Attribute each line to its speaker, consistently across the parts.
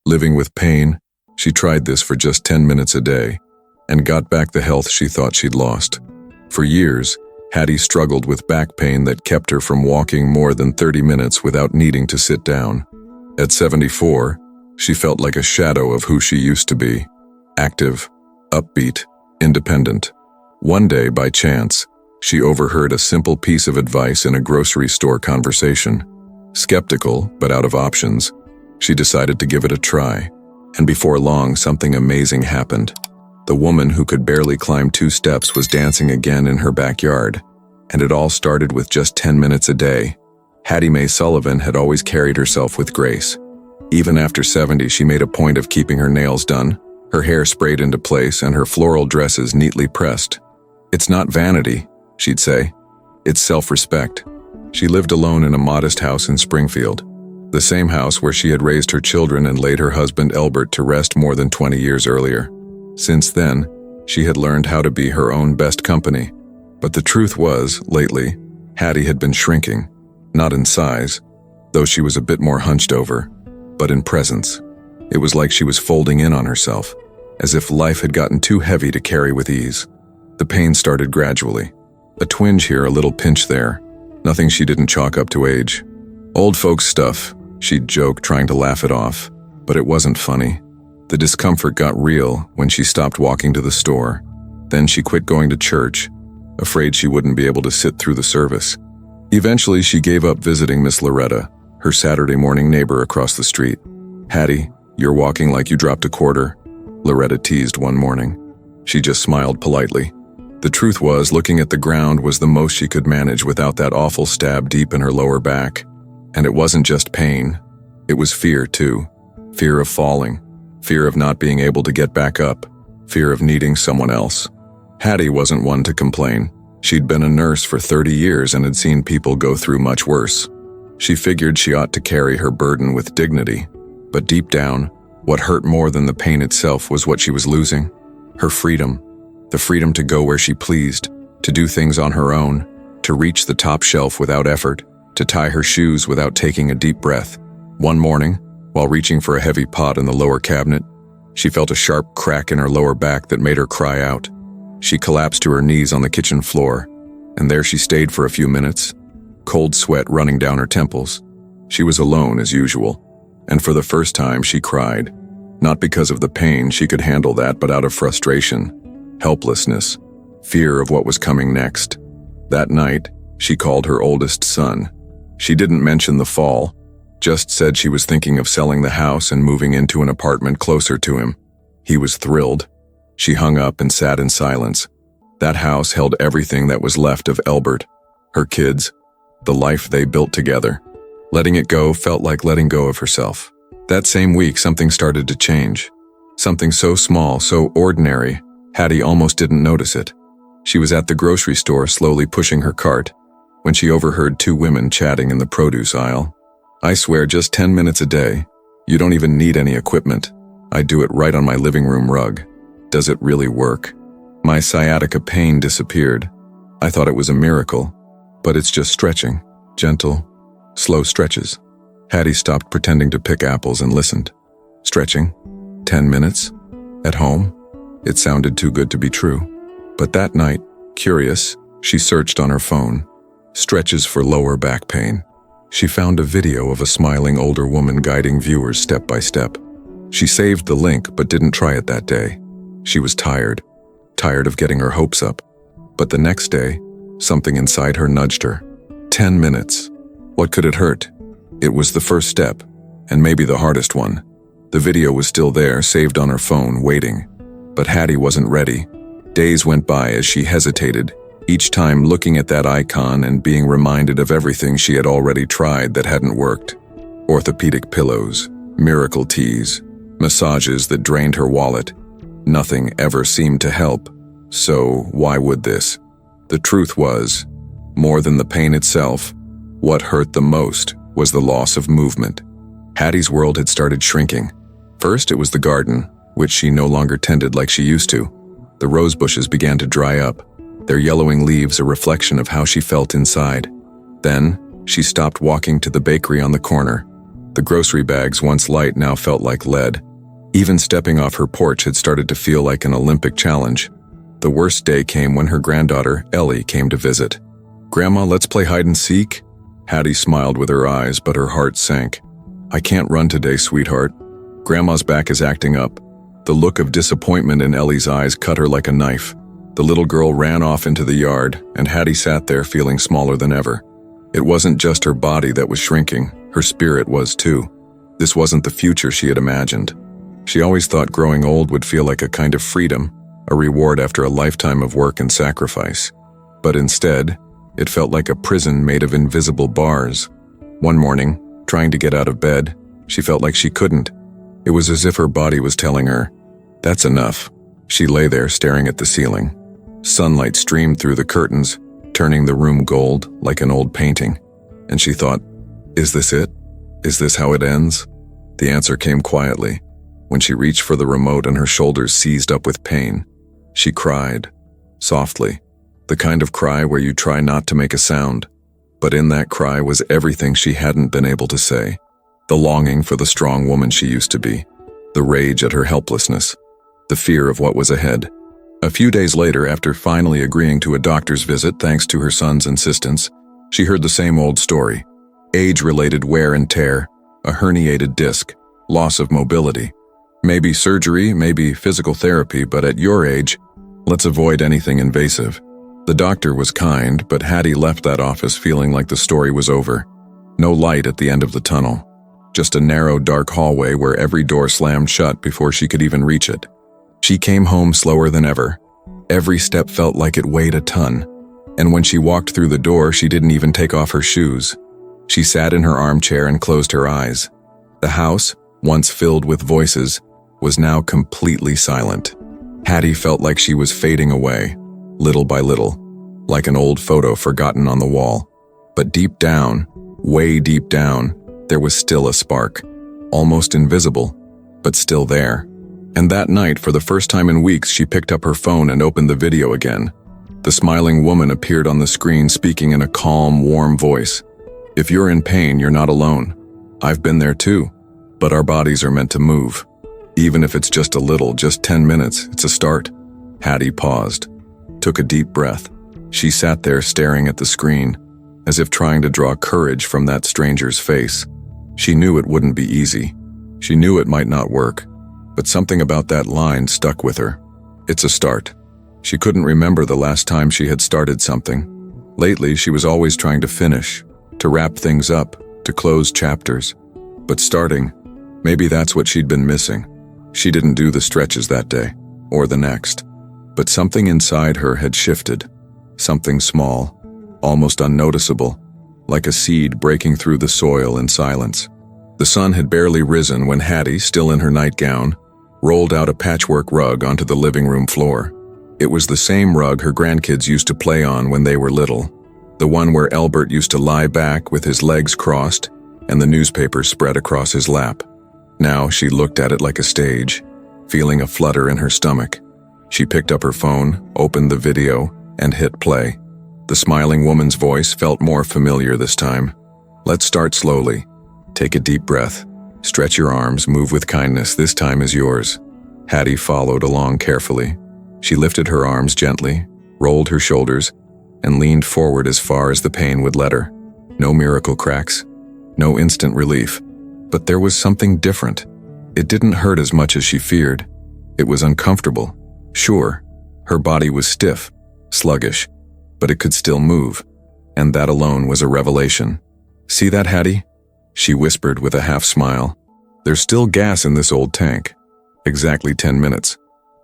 Speaker 1: Living with pain, she tried this for just 10 minutes a day and got back the health she thought she'd lost. For years, Hattie struggled with back pain that kept her from walking more than 30 minutes without needing to sit down. At 74, she felt like a shadow of who she used to be: active, upbeat, independent. One day, by chance, she overheard a simple piece of advice in a grocery store conversation. Skeptical, but out of options, she decided to give it a try. And before long, something amazing happened. The woman who could barely climb 2 steps was dancing again in her backyard. And it all started with just 10 minutes a day. Hattie Mae Sullivan had always carried herself with grace. Even after 70, she made a point of keeping her nails done, her hair sprayed into place, and her floral dresses neatly pressed. "It's not vanity," she'd say. "It's self-respect." She lived alone in a modest house in Springfield, the same house where she had raised her children and laid her husband Elbert to rest more than 20 years earlier. Since then, she had learned how to be her own best company. But the truth was, lately, Hattie had been shrinking, not in size, though she was a bit more hunched over, but in presence. It was like she was folding in on herself, as if life had gotten too heavy to carry with ease. The pain started gradually. A twinge here, a little pinch there. Nothing she didn't chalk up to age. "Old folks stuff," she'd joke, trying to laugh it off. But it wasn't funny. The discomfort got real when she stopped walking to the store. Then she quit going to church, afraid she wouldn't be able to sit through the service. Eventually, she gave up visiting Miss Loretta, her Saturday morning neighbor across the street. "Hattie, you're walking like you dropped a quarter," Loretta teased one morning. She just smiled politely. The truth was, looking at the ground was the most she could manage without that awful stab deep in her lower back. And it wasn't just pain. It was fear, too. Fear of falling. Fear of not being able to get back up. Fear of needing someone else. Hattie wasn't one to complain. She'd been a nurse for 30 years and had seen people go through much worse. She figured she ought to carry her burden with dignity. But deep down, what hurt more than the pain itself was what she was losing. Her freedom. The freedom to go where she pleased, to do things on her own, to reach the top shelf without effort, to tie her shoes without taking a deep breath. One morning, while reaching for a heavy pot in the lower cabinet, she felt a sharp crack in her lower back that made her cry out. She collapsed to her knees on the kitchen floor, and there she stayed for a few minutes, cold sweat running down her temples. She was alone as usual, and for the first time she cried. Not because of the pain, she could handle that, but out of frustration, helplessness, fear of what was coming next. That night, she called her oldest son. She didn't mention the fall, just said she was thinking of selling the house and moving into an apartment closer to him. He was thrilled. She hung up and sat in silence. That house held everything that was left of Elbert, her kids, the life they built together. Letting it go felt like letting go of herself. That same week, something started to change. Something so small, so ordinary, Hattie almost didn't notice it. She was at the grocery store, slowly pushing her cart, when she overheard 2 women chatting in the produce aisle. "I swear, just 10 minutes a day. You don't even need any equipment. I do it right on my living room rug. Does it really work? My sciatica pain disappeared. I thought it was a miracle, but it's just stretching, gentle, slow stretches." Hattie stopped pretending to pick apples and listened. Stretching? 10 minutes? At home? It sounded too good to be true. But that night, curious, she searched on her phone. Stretches for lower back pain. She found a video of a smiling older woman guiding viewers step by step. She saved the link but didn't try it that day. She was tired of getting her hopes up. But the next day, something inside her nudged her. 10 minutes. What could it hurt? It was the first step, and maybe the hardest one. The video was still there, saved on her phone, waiting. But Hattie wasn't ready. Days went by as she hesitated, each time looking at that icon and being reminded of everything she had already tried that hadn't worked. Orthopedic pillows, miracle teas, massages that drained her wallet. Nothing ever seemed to help. So why would this? The truth was, more than the pain itself, what hurt the most was the loss of movement. Hattie's world had started shrinking. First, it was the garden, which she no longer tended like she used to. The rose bushes began to dry up, their yellowing leaves a reflection of how she felt inside. Then, she stopped walking to the bakery on the corner. The grocery bags, once light, now felt like lead. Even stepping off her porch had started to feel like an Olympic challenge. The worst day came when her granddaughter, Ellie, came to visit. "Grandma, let's play hide and seek?" Hattie smiled with her eyes, but her heart sank. "I can't run today, sweetheart. Grandma's back is acting up." The look of disappointment in Ellie's eyes cut her like a knife. The little girl ran off into the yard, and Hattie sat there feeling smaller than ever. It wasn't just her body that was shrinking, her spirit was too. This wasn't the future she had imagined. She always thought growing old would feel like a kind of freedom, a reward after a lifetime of work and sacrifice. But instead, it felt like a prison made of invisible bars. One morning, trying to get out of bed, she felt like she couldn't. It was as if her body was telling her, "That's enough." She lay there staring at the ceiling. Sunlight streamed through the curtains, turning the room gold like an old painting. And she thought, "Is this it? Is this how it ends?" The answer came quietly, when she reached for the remote and her shoulders seized up with pain. She cried, softly, the kind of cry where you try not to make a sound. But in that cry was everything she hadn't been able to say. The longing for the strong woman she used to be, the rage at her helplessness, the fear of what was ahead. A few days later, after finally agreeing to a doctor's visit thanks to her son's insistence, she heard the same old story. Age-related wear and tear, a herniated disc, loss of mobility. Maybe surgery, maybe physical therapy, but at your age, let's avoid anything invasive. The doctor was kind, but Hattie left that office feeling like the story was over. No light at the end of the tunnel. Just a narrow, dark hallway where every door slammed shut before she could even reach it. She came home slower than ever. Every step felt like it weighed a ton. And when she walked through the door, she didn't even take off her shoes. She sat in her armchair and closed her eyes. The house, once filled with voices, was now completely silent. Hattie felt like she was fading away, little by little, like an old photo forgotten on the wall. But deep down, way deep down, there was still a spark, almost invisible, but still there. And that night, for the first time in weeks, she picked up her phone and opened the video again. The smiling woman appeared on the screen, speaking in a calm, warm voice. "If you're in pain, you're not alone. I've been there too. But our bodies are meant to move. Even if it's just a little, just 10 minutes, it's a start." Hattie paused, took a deep breath. She sat there staring at the screen, as if trying to draw courage from that stranger's face. She knew it wouldn't be easy. She knew it might not work. But something about that line stuck with her. It's a start. She couldn't remember the last time she had started something. Lately, she was always trying to finish, to wrap things up, to close chapters. But starting, maybe that's what she'd been missing. She didn't do the stretches that day, or the next. But something inside her had shifted. Something small, almost unnoticeable, like a seed breaking through the soil in silence. The sun had barely risen when Hattie, still in her nightgown, rolled out a patchwork rug onto the living room floor. It was the same rug her grandkids used to play on when they were little, the one where Albert used to lie back with his legs crossed and the newspaper spread across his lap. Now she looked at it like a stage, feeling a flutter in her stomach. She picked up her phone, opened the video, and hit play. The smiling woman's voice felt more familiar this time. "Let's start slowly. Take a deep breath. Stretch your arms, move with kindness. This time is yours." Hattie followed along carefully. She lifted her arms gently, rolled her shoulders, and leaned forward as far as the pain would let her. No miracle cracks, no instant relief. But there was something different. It didn't hurt as much as she feared. It was uncomfortable. Sure, her body was stiff, sluggish, but it could still move. And that alone was a revelation. "See that, Hattie?" she whispered with a half-smile. "There's still gas in this old tank." Exactly 10 minutes.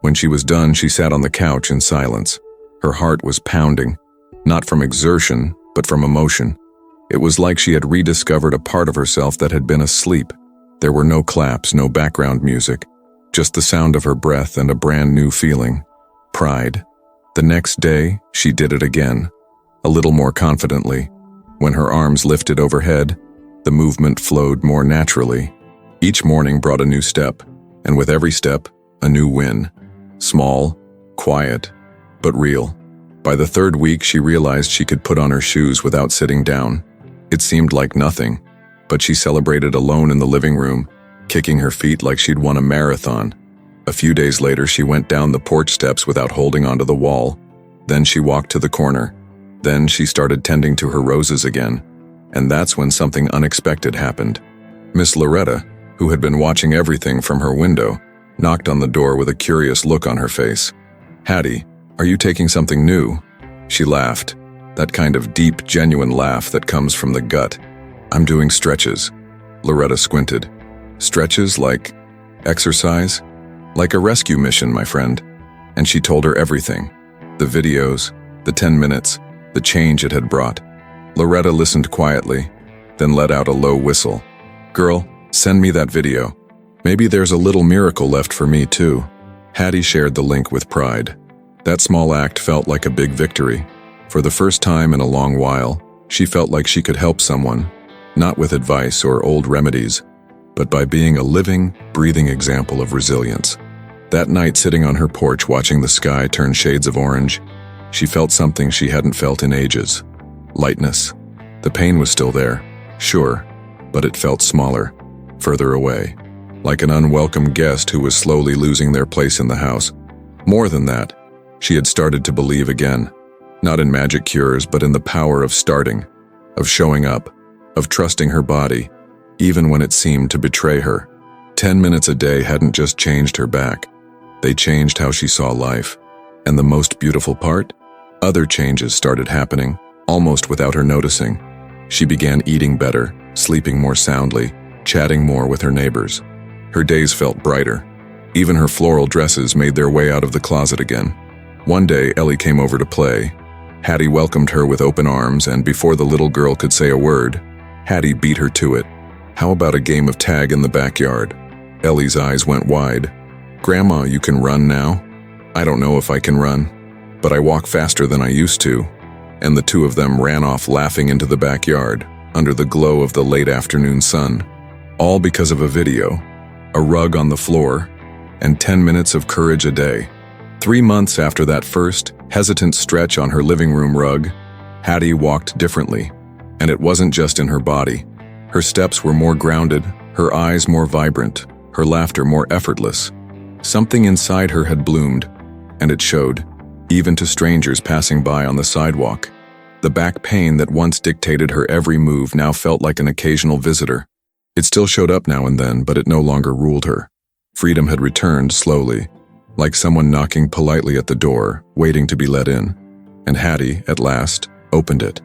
Speaker 1: When she was done, she sat on the couch in silence. Her heart was pounding, not from exertion, but from emotion. It was like she had rediscovered a part of herself that had been asleep. There were no claps, no background music, just the sound of her breath and a brand new feeling. Pride. The next day, she did it again, a little more confidently. When her arms lifted overhead, the movement flowed more naturally. Each morning brought a new step, and with every step, a new win. Small, quiet, but real. By the third week, she realized she could put on her shoes without sitting down. It seemed like nothing, but she celebrated alone in the living room, kicking her feet like she'd won a marathon. A few days later, she went down the porch steps without holding onto the wall. Then she walked to the corner. Then she started tending to her roses again. And that's when something unexpected happened. Miss Loretta, who had been watching everything from her window, knocked on the door with a curious look on her face. "Hattie, are you taking something new?" She laughed, that kind of deep, genuine laugh that comes from the gut. "I'm doing stretches." Loretta squinted. "Stretches like exercise?" "Like a rescue mission, my friend." And she told her everything. The videos, the 10 minutes, the change it had brought. Loretta listened quietly, then let out a low whistle. "Girl, send me that video. Maybe there's a little miracle left for me too." Hattie shared the link with pride. That small act felt like a big victory. For the first time in a long while, she felt like she could help someone, not with advice or old remedies, but by being a living, breathing example of resilience. That night, sitting on her porch watching the sky turn shades of orange, she felt something she hadn't felt in ages. Lightness. The pain was still there, sure, but it felt smaller, further away, like an unwelcome guest who was slowly losing their place in the house. More than that, she had started to believe again, not in magic cures, but in the power of starting, of showing up, of trusting her body, even when it seemed to betray her. 10 minutes a day hadn't just changed her back. They changed how she saw life. And the most beautiful part? Other changes started happening, almost without her noticing. She began eating better, sleeping more soundly, chatting more with her neighbors. Her days felt brighter. Even her floral dresses made their way out of the closet again. One day, Ellie came over to play. Hattie welcomed her with open arms, and before the little girl could say a word, Hattie beat her to it. "How about a game of tag in the backyard?" Ellie's eyes went wide. "Grandma, you can run now?" "I don't know if I can run, but I walk faster than I used to." And the two of them ran off laughing into the backyard, under the glow of the late afternoon sun. All because of a video, a rug on the floor, and 10 minutes of courage a day. 3 months after that first, hesitant stretch on her living room rug, Hattie walked differently. And it wasn't just in her body. Her steps were more grounded, her eyes more vibrant, her laughter more effortless. Something inside her had bloomed, and it showed, even to strangers passing by on the sidewalk. The back pain that once dictated her every move now felt like an occasional visitor. It still showed up now and then, but it no longer ruled her. Freedom had returned slowly, like someone knocking politely at the door, waiting to be let in. And Hattie, at last, opened it.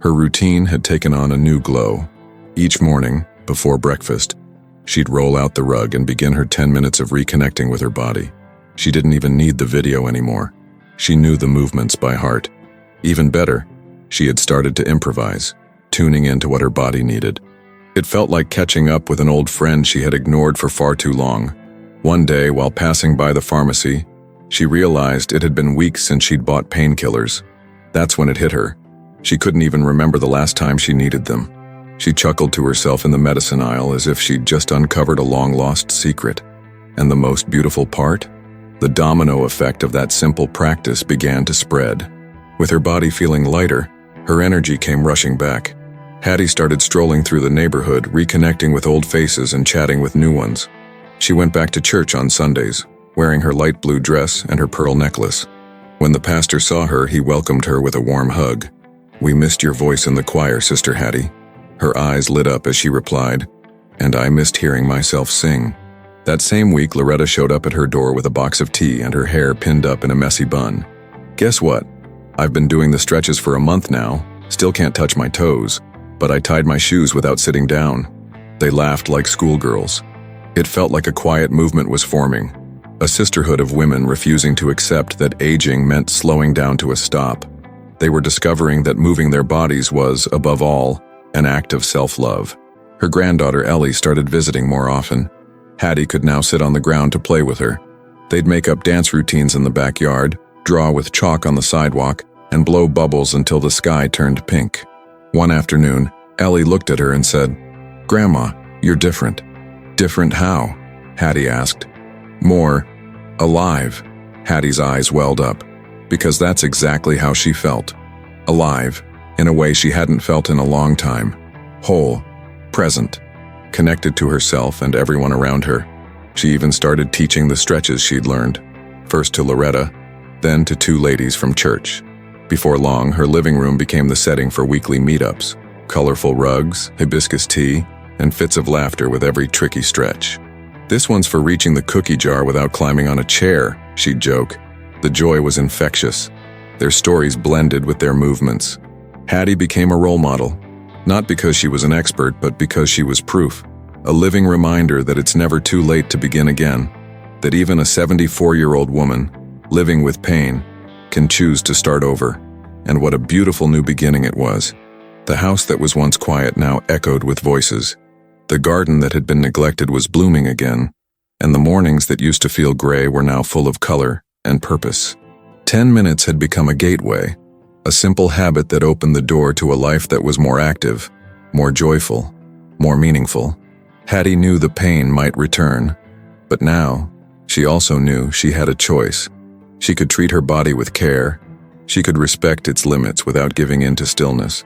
Speaker 1: Her routine had taken on a new glow. Each morning, before breakfast, she'd roll out the rug and begin her 10 minutes of reconnecting with her body. She didn't even need the video anymore. She knew the movements by heart. Even better, she had started to improvise, tuning into what her body needed. It felt like catching up with an old friend she had ignored for far too long. One day, while passing by the pharmacy, she realized it had been weeks since she'd bought painkillers. That's when it hit her. She couldn't even remember the last time she needed them. She chuckled to herself in the medicine aisle as if she'd just uncovered a long-lost secret. And the most beautiful part? The domino effect of that simple practice began to spread. With her body feeling lighter, her energy came rushing back. Hattie started strolling through the neighborhood, reconnecting with old faces and chatting with new ones. She went back to church on Sundays, wearing her light blue dress and her pearl necklace. When the pastor saw her, he welcomed her with a warm hug. "We missed your voice in the choir, Sister Hattie." Her eyes lit up as she replied, "And I missed hearing myself sing." That same week, Loretta showed up at her door with a box of tea and her hair pinned up in a messy bun. "Guess what? I've been doing the stretches for a month now, still can't touch my toes, but I tied my shoes without sitting down." They laughed like schoolgirls. It felt like a quiet movement was forming, a sisterhood of women refusing to accept that aging meant slowing down to a stop. They were discovering that moving their bodies was, above all, an act of self-love. Her granddaughter Ellie started visiting more often. Hattie could now sit on the ground to play with her. They'd make up dance routines in the backyard, draw with chalk on the sidewalk, and blow bubbles until the sky turned pink. One afternoon, Ellie looked at her and said, "Grandma, you're different." "Different how?" Hattie asked. "More alive." Hattie's eyes welled up, because that's exactly how she felt. Alive, in a way she hadn't felt in a long time. Whole, present, connected to herself and everyone around her. She even started teaching the stretches she'd learned, first to Loretta, then to two ladies from church. Before long, her living room became the setting for weekly meetups, colorful rugs, hibiscus tea, and fits of laughter with every tricky stretch. "This one's for reaching the cookie jar without climbing on a chair," she'd joke. The joy was infectious. Their stories blended with their movements. Hattie became a role model, not because she was an expert, but because she was proof, a living reminder that it's never too late to begin again, that even a 74-year-old woman, living with pain, can choose to start over. And what a beautiful new beginning it was. The house that was once quiet now echoed with voices. The garden that had been neglected was blooming again, and the mornings that used to feel gray were now full of color and purpose. 10 minutes had become a gateway, a simple habit that opened the door to a life that was more active, more joyful, more meaningful. Hattie knew the pain might return, but now she also knew she had a choice. She could treat her body with care. She could respect its limits without giving in to stillness.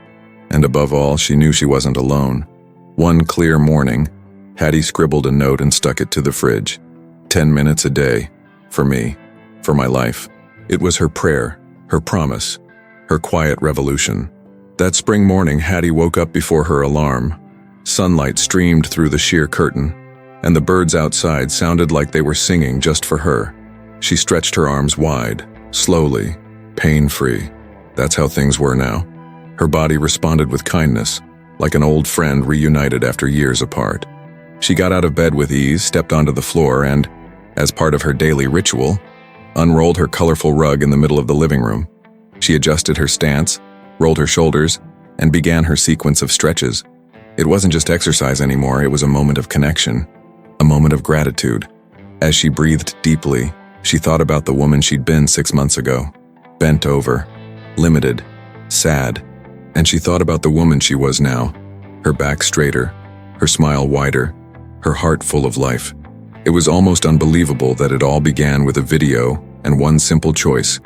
Speaker 1: And above all, she knew she wasn't alone. One clear morning, Hattie scribbled a note and stuck it to the fridge. 10 minutes a day, for me, for my life. It was her prayer, her promise, her quiet revolution. That spring morning, Hattie woke up before her alarm. Sunlight streamed through the sheer curtain, and the birds outside sounded like they were singing just for her. She stretched her arms wide, slowly, pain-free. That's how things were now. Her body responded with kindness, like an old friend reunited after years apart. She got out of bed with ease, stepped onto the floor, and, as part of her daily ritual, unrolled her colorful rug in the middle of the living room. She adjusted her stance, rolled her shoulders, and began her sequence of stretches. It wasn't just exercise anymore, it was a moment of connection, a moment of gratitude. As she breathed deeply, she thought about the woman she'd been 6 months ago, bent over, limited, sad, and she thought about the woman she was now, her back straighter, her smile wider, her heart full of life. It was almost unbelievable that it all began with a video and one simple choice: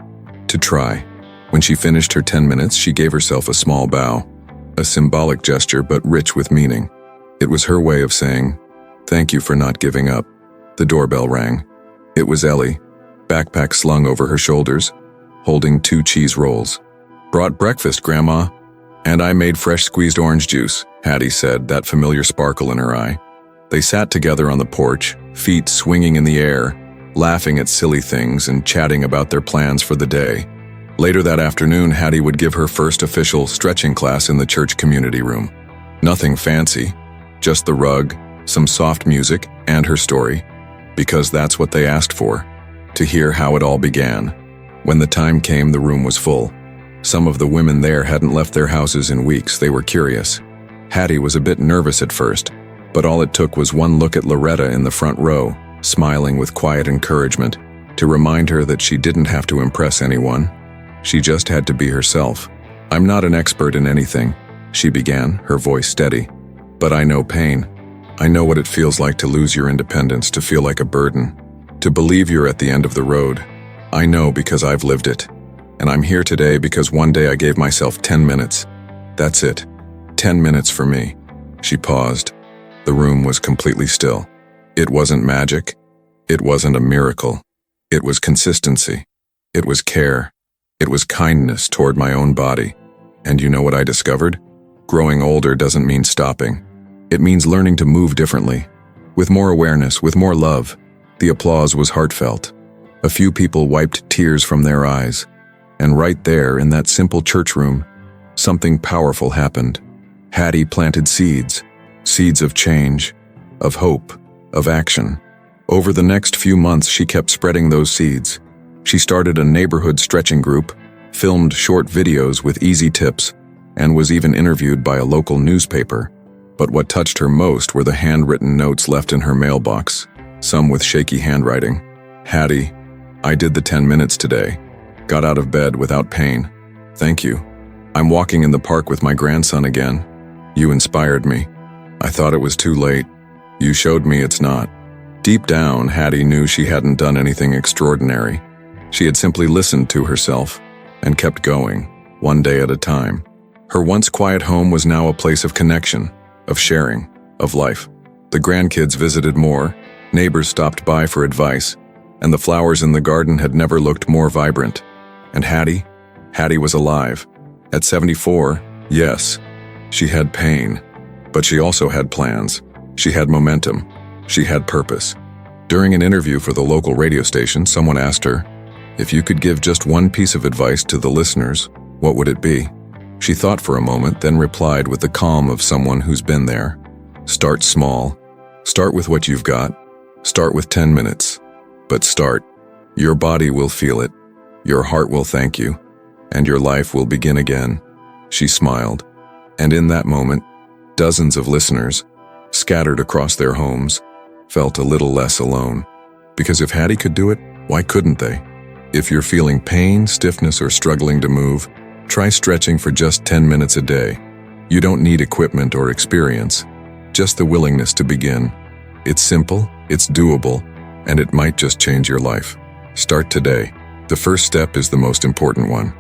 Speaker 1: to try. When she finished her 10 minutes, she gave herself a small bow, a symbolic gesture but rich with meaning. It was her way of saying, "Thank you for not giving up." The doorbell rang. It was Ellie, backpack slung over her shoulders, holding 2 cheese rolls. "Brought breakfast, Grandma." "And I made fresh squeezed orange juice," Hattie said, that familiar sparkle in her eye. They sat together on the porch, feet swinging in the air, laughing at silly things and chatting about their plans for the day. Later that afternoon, Hattie would give her first official stretching class in the church community room. Nothing fancy, just the rug, some soft music, and her story, because that's what they asked for, to hear how it all began. When the time came, the room was full. Some of the women there hadn't left their houses in weeks. They were curious. Hattie was a bit nervous at first, but all it took was one look at Loretta in the front row, smiling with quiet encouragement, to remind her that she didn't have to impress anyone. She just had to be herself. "I'm not an expert in anything," she began, her voice steady. "But I know pain. I know what it feels like to lose your independence, to feel like a burden, to believe you're at the end of the road. I know because I've lived it. And I'm here today because one day I gave myself 10 minutes. That's it. 10 minutes for me." She paused. The room was completely still. It wasn't magic. It wasn't a miracle. It was consistency. It was care. It was kindness toward my own body. And you know what I discovered? Growing older doesn't mean stopping. It means learning to move differently, with more awareness, with more love. The applause was heartfelt. A few people wiped tears from their eyes. And right there, in that simple church room, something powerful happened. Hattie planted seeds of change, of hope, of action. Over the next few months, she kept spreading those seeds. She started a neighborhood stretching group, filmed short videos with easy tips, and was even interviewed by a local newspaper. But what touched her most were the handwritten notes left in her mailbox, some with shaky handwriting. "Hattie, I did the 10 minutes today. Got out of bed without pain. Thank you. I'm walking in the park with my grandson again. You inspired me. I thought it was too late. You showed me it's not." Deep down, Hattie knew she hadn't done anything extraordinary. She had simply listened to herself and kept going, one day at a time. Her once quiet home was now a place of connection, of sharing, of life. The grandkids visited more, neighbors stopped by for advice, and the flowers in the garden had never looked more vibrant. And Hattie was alive. At 74, yes, she had pain, but she also had plans. She had momentum. She had purpose. During an interview for the local radio station, someone asked her, "If you could give just one piece of advice to the listeners, what would it be?" She thought for a moment, then replied with the calm of someone who's been there. Start small. Start with what you've got. Start with 10 minutes. But start. Your body will feel it. Your heart will thank you. And your life will begin again. She smiled. And in that moment, dozens of listeners, scattered across their homes, felt a little less alone. Because if Hattie could do it, why couldn't they? If you're feeling pain, stiffness, or struggling to move, try stretching for just 10 minutes a day. You don't need equipment or experience, just the willingness to begin. It's simple, it's doable, and it might just change your life. Start today. The first step is the most important one.